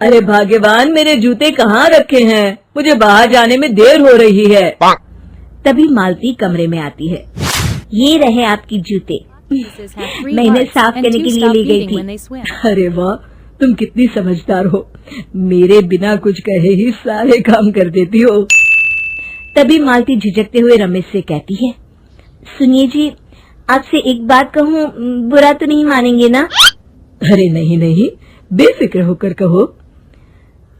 अरे भाग्यवान, मेरे जूते कहाँ रखे हैं? मुझे बाहर जाने में देर हो रही है। तभी मालती कमरे में आती है। ये रहे आपकी जूते, मैं इन्हें साफ करने के लिए ले गई थी। अरे वाह, तुम कितनी समझदार हो। मेरे बिना कुछ कहे ही सारे काम कर देती हो। तभी मालती झिझकते हुए रमेश से कहती है, सुनिए जी, आपसे एक बात कहूँ, बुरा तो नहीं मानेंगे ना? अरे नहीं नहीं, बेफिक्र होकर कहो।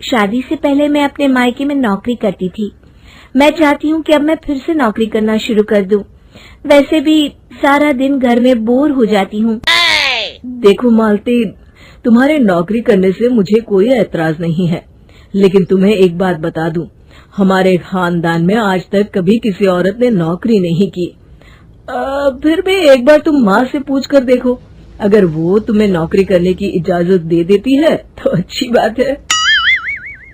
शादी से पहले मैं अपने मायके में नौकरी करती थी। मैं चाहती हूँ कि अब मैं फिर से नौकरी करना शुरू कर दूं। वैसे भी सारा दिन घर में बोर हो जाती हूँ। देखो मालती, तुम्हारे नौकरी करने से मुझे कोई ऐतराज नहीं है, लेकिन तुम्हें एक बात बता दूं, हमारे खानदान में आज तक कभी किसी औरत ने नौकरी नहीं की। फिर भी एक बार तुम माँ से पूछ कर देखो, अगर वो तुम्हें नौकरी करने की इजाजत दे देती है तो अच्छी बात है।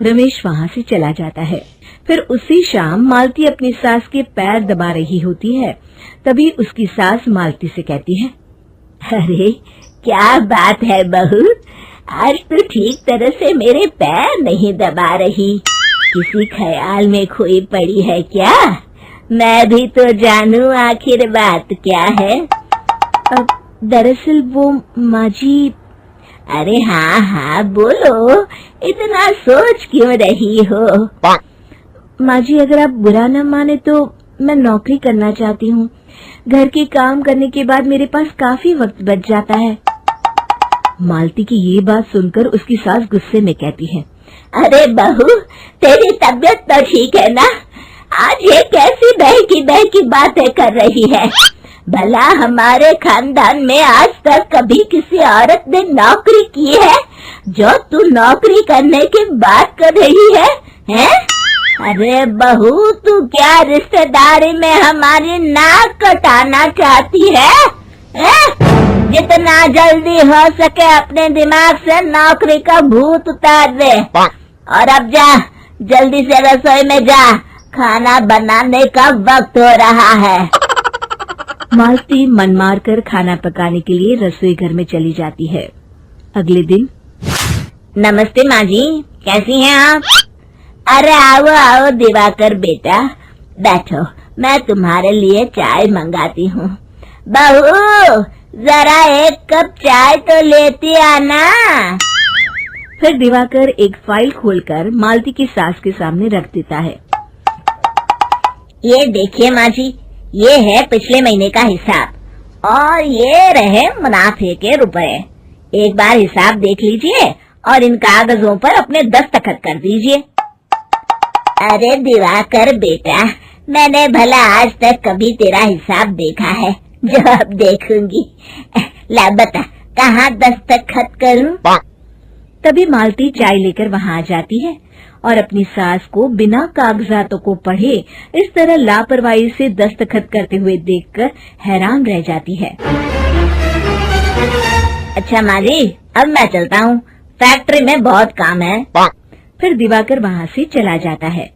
रमेश वहाँ से चला जाता है। फिर उसी शाम मालती अपनी सास के पैर दबा रही होती है। तभी उसकी सास मालती से कहती है, अरे क्या बात है बहू, आज तो ठीक तरह से मेरे पैर नहीं दबा रही। किसी ख्याल में खोई पड़ी है क्या? मैं भी तो जानूं आखिर बात क्या है। दरअसल वो माँ जी। अरे हाँ हाँ बोलो, इतना सोच क्यों रही हो? माँ जी, अगर आप बुरा न माने तो मैं नौकरी करना चाहती हूँ। घर के काम करने के बाद मेरे पास काफी वक्त बच जाता है। मालती की ये बात सुनकर उसकी सास गुस्से में कहती है, अरे बहू, तेरी तबीयत तो ठीक है ना? आज ये कैसी बहकी बातें कर रही है? भला हमारे खानदान में आज तक कभी किसी औरत ने नौकरी की है जो तू नौकरी करने की बात कर रही है, हैं? अरे बहू, तू क्या रिश्तेदारी में हमारी नाक कटाना चाहती है? जितना जल्दी हो सके अपने दिमाग से नौकरी का भूत उतार दे और अब जा, जल्दी से रसोई में जा, खाना बनाने का वक्त हो रहा है। मालती मन मार कर खाना पकाने के लिए रसोई घर में चली जाती है। अगले दिन, नमस्ते माँ जी, कैसी हैं आप? अरे आओ आओ दिवाकर बेटा, बैठो, मैं तुम्हारे लिए चाय मंगाती हूँ। बहू, जरा एक कप चाय तो लेती आना। फिर दिवाकर एक फाइल खोलकर मालती की सास के सामने रख देता है। ये देखिए माँ जी, ये है पिछले महीने का हिसाब और ये रहे मुनाफे के रुपए। एक बार हिसाब देख लीजिए और इन कागजों पर अपने दस्तखत कर दीजिए। अरे दिवाकर बेटा, मैंने भला आज तक कभी तेरा हिसाब देखा है जो अब देखूंगी? ला बता, कहाँ दस्तखत करूं? तभी मालती चाय लेकर वहाँ आ जाती है और अपनी सास को बिना कागजातों को पढ़े इस तरह लापरवाही से दस्तखत करते हुए देखकर हैरान रह जाती है। अच्छा माँ जी, अब मैं चलता हूँ, फैक्ट्री में बहुत काम है। फिर दिवाकर वहाँ से चला जाता है।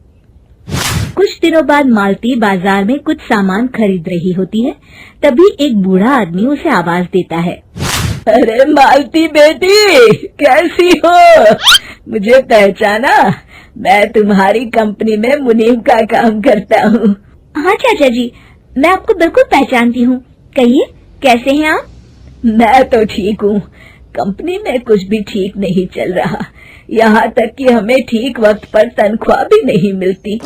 कुछ दिनों बाद मालती बाजार में कुछ सामान खरीद रही होती है। तभी एक बूढ़ा आदमी उसे आवाज देता है, अरे मालती बेटी, कैसी हो? मुझे पहचाना? मैं तुम्हारी कंपनी में मुनीम का काम करता हूँ। हाँ चाचा जी, मैं आपको बिल्कुल पहचानती हूँ। कहिए, कैसे हैं आप? मैं तो ठीक हूँ, कंपनी में कुछ भी ठीक नहीं चल रहा, यहाँ तक कि हमें ठीक वक्त पर तनख्वाह भी नहीं मिलती।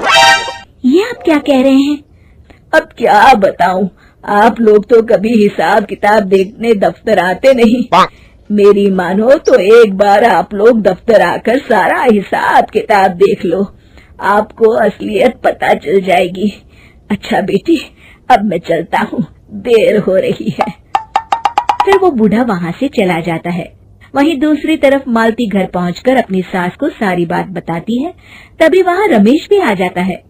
ये आप क्या कह रहे हैं? अब क्या बताऊं, आप लोग तो कभी हिसाब किताब देखने दफ्तर आते नहीं। मेरी मानो तो एक बार आप लोग दफ्तर आकर सारा हिसाब किताब देख लो, आपको असलियत पता चल जाएगी। अच्छा बेटी, अब मैं चलता हूँ, देर हो रही है। फिर वो बूढ़ा वहाँ से चला जाता है। वहीं दूसरी तरफ मालती घर पहुंचकर अपनी सास को सारी बात बताती है। तभी वहाँ रमेश भी आ जाता है,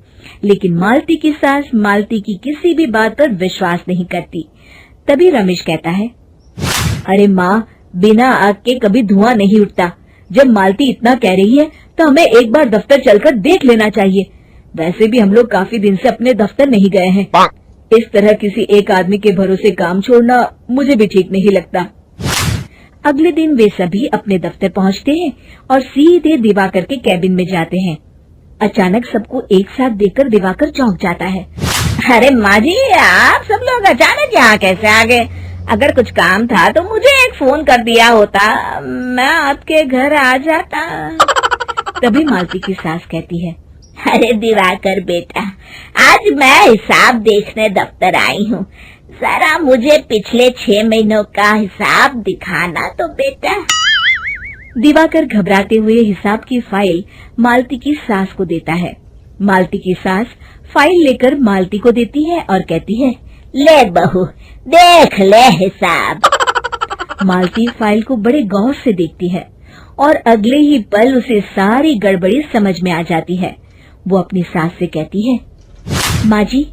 लेकिन मालती की सास मालती की किसी भी बात पर विश्वास नहीं करती। तभी रमेश कहता है, अरे माँ, बिना आग के कभी धुआं नहीं उठता। जब मालती इतना कह रही है तो हमें एक बार दफ्तर चलकर देख लेना चाहिए। वैसे भी हम लोग काफी दिन से अपने दफ्तर नहीं गए हैं। इस तरह किसी एक आदमी के भरोसे काम छोड़ना मुझे भी ठीक नहीं लगता। अगले दिन वे सभी अपने दफ्तर पहुंचते हैं और सीधे दिवाकर के कैबिन में जाते हैं। अचानक सबको एक साथ देखकर दिवाकर चौंक जाता है। अरे माँ जी, आप सब लोग अचानक यहाँ कैसे आ गए? अगर कुछ काम था तो मुझे एक फोन कर दिया होता, मैं आपके घर आ जाता। तभी मालती की सास कहती है, अरे दिवाकर बेटा, आज मैं हिसाब देखने दफ्तर आई हूँ, जरा मुझे पिछले 6 महीनों का हिसाब दिखाना तो बेटा। दिवाकर घबराते हुए हिसाब की फाइल मालती की सास को देता है। मालती की सास फाइल लेकर मालती को देती है और कहती है, ले बहू, देख ले हिसाब। मालती फाइल को बड़े गौर से देखती है और अगले ही पल उसे सारी गड़बड़ी समझ में आ जाती है। वो अपनी सास से कहती है, माँ जी,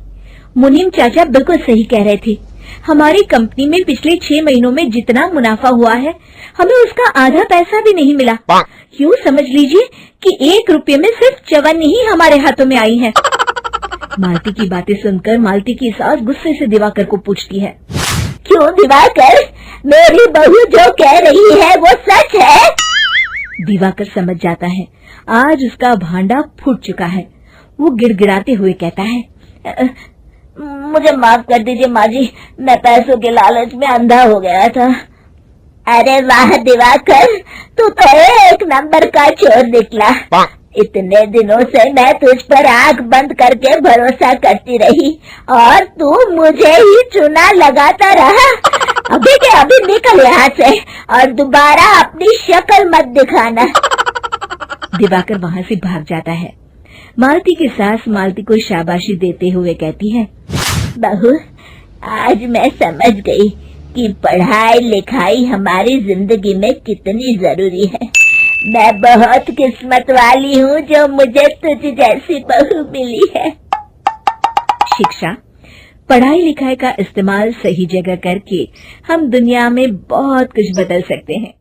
मुनीम चाचा बिल्कुल सही कह रहे थे। हमारी कंपनी में पिछले 6 महीनों में जितना मुनाफा हुआ है, हमें उसका आधा पैसा भी नहीं मिला। यूँ समझ लीजिए कि 1 रुपये में सिर्फ चवन्नी ही हमारे हाथों में आई है। मालती की बातें सुनकर मालती की सास गुस्से से दिवाकर को पूछती है, क्यों दिवाकर, मेरी बहू जो कह रही है वो सच है? दिवाकर समझ जाता है आज उसका भांडा फूट चुका है। वो गिड़गिड़ाते हुए कहता है, मुझे माफ कर दीजिए माँ जी, मैं पैसों के लालच में अंधा हो गया था। अरे वाह दिवाकर, तू तो 1 नंबर का चोर निकला। इतने दिनों से मैं तुझ पर आंख बंद करके भरोसा करती रही और तू मुझे ही चुना लगाता रहा। अभी के अभी निकल यहाँ से और दोबारा अपनी शक्ल मत दिखाना। दिवाकर वहाँ से भाग जाता है। मालती की सास मालती को शाबाशी देते हुए कहती है, बहू, आज मैं समझ गई कि पढ़ाई लिखाई हमारी जिंदगी में कितनी जरूरी है। मैं बहुत किस्मत वाली हूँ जो मुझे तुझ जैसी बहू मिली है। शिक्षा, पढ़ाई लिखाई का इस्तेमाल सही जगह करके हम दुनिया में बहुत कुछ बदल सकते हैं।